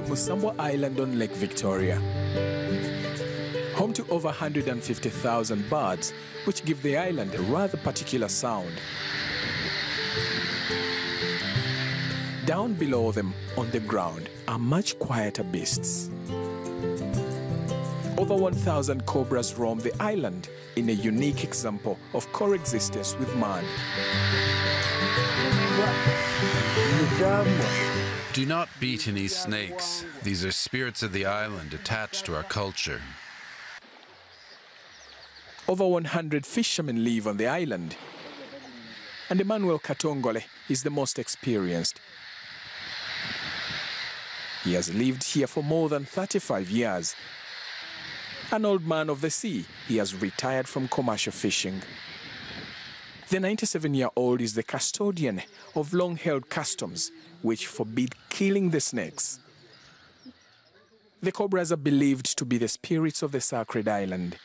Musambwa Island on Lake Victoria. Home to over 150,000 birds, which give the island a rather particular sound. Down below them, on the ground, are much quieter beasts. Over 1,000 cobras roam the island in a unique example of coexistence with man. Do not beat any snakes. These are spirits of the island attached to our culture. Over 100 fishermen live on the island, and Emmanuel Katongole is the most experienced. He has lived here for more than 35 years. An old man of the sea, he has retired from commercial fishing. The 97-year-old is the custodian of long-held customs which forbid killing the snakes. The cobras are believed to be the spirits of the sacred island.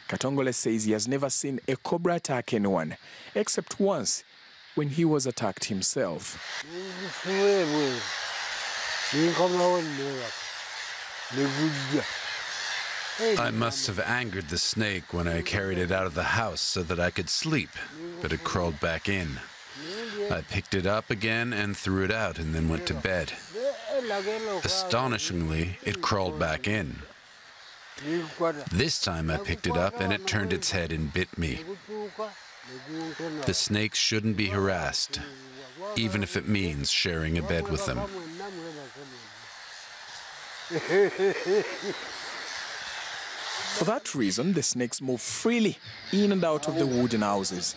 Katongole says he has never seen a cobra attack anyone, except once when he was attacked himself. I must have angered the snake when I carried it out of the house so that I could sleep, but it crawled back in. I picked it up again and threw it out and then went to bed. Astonishingly, it crawled back in. This time I picked it up and it turned its head and bit me. The snakes shouldn't be harassed, even if it means sharing a bed with them. For that reason, the snakes move freely in and out of the wooden houses.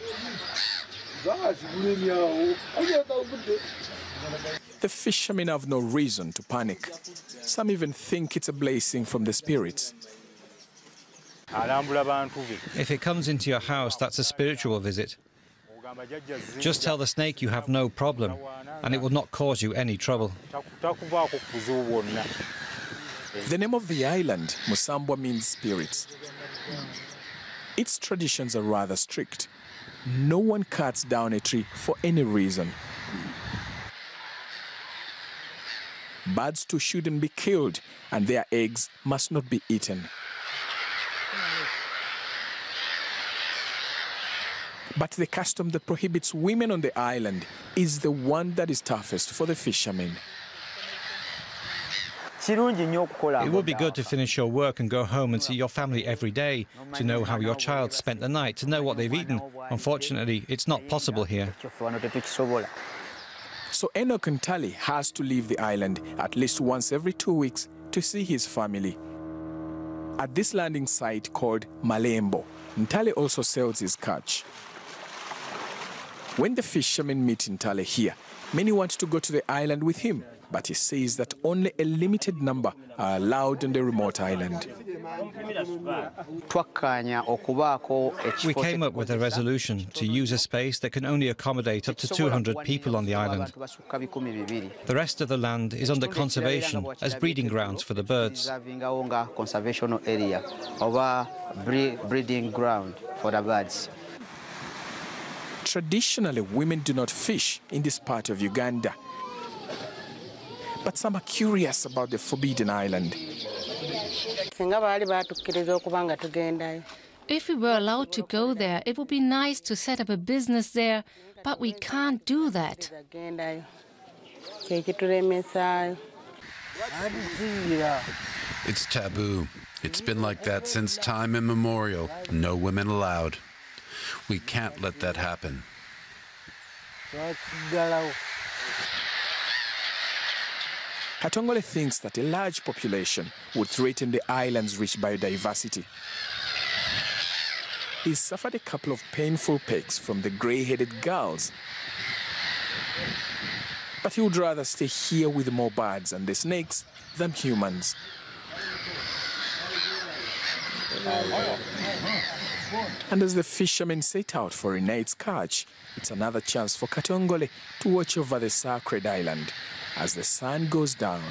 The fishermen have no reason to panic. Some even think it's a blessing from the spirits. If it comes into your house, that's a spiritual visit. Just tell the snake you have no problem, and it will not cause you any trouble. The name of the island, Musambwa, means spirits. Its traditions are rather strict. No one cuts down a tree for any reason. Birds too shouldn't be killed, and their eggs must not be eaten. But the custom that prohibits women on the island is the one that is toughest for the fishermen. It would be good to finish your work and go home and see your family every day, to know how your child spent the night, to know what they've eaten. Unfortunately, it's not possible here. So Enoch Ntale has to leave the island at least once every 2 weeks to see his family. At this landing site called Malembo, Ntale also sells his catch. When the fishermen meet Ntale here, many want to go to the island with him, but he says that only a limited number are allowed on the remote island. We came up with a resolution to use a space that can only accommodate up to 200 people on the island. The rest of the land is under conservation as breeding grounds for the birds. Traditionally, women do not fish in this part of Uganda. But some are curious about the forbidden island. If we were allowed to go there, it would be nice to set up a business there, but we can't do that. It's taboo. It's been like that since time immemorial. No women allowed. We can't let that happen. Katongole thinks that a large population would threaten the island's rich biodiversity. He's suffered a couple of painful pecks from the grey-headed gulls. But he would rather stay here with more birds and the snakes than humans. And as the fishermen set out for a night's catch, it's another chance for Katongole to watch over the sacred island as the sun goes down.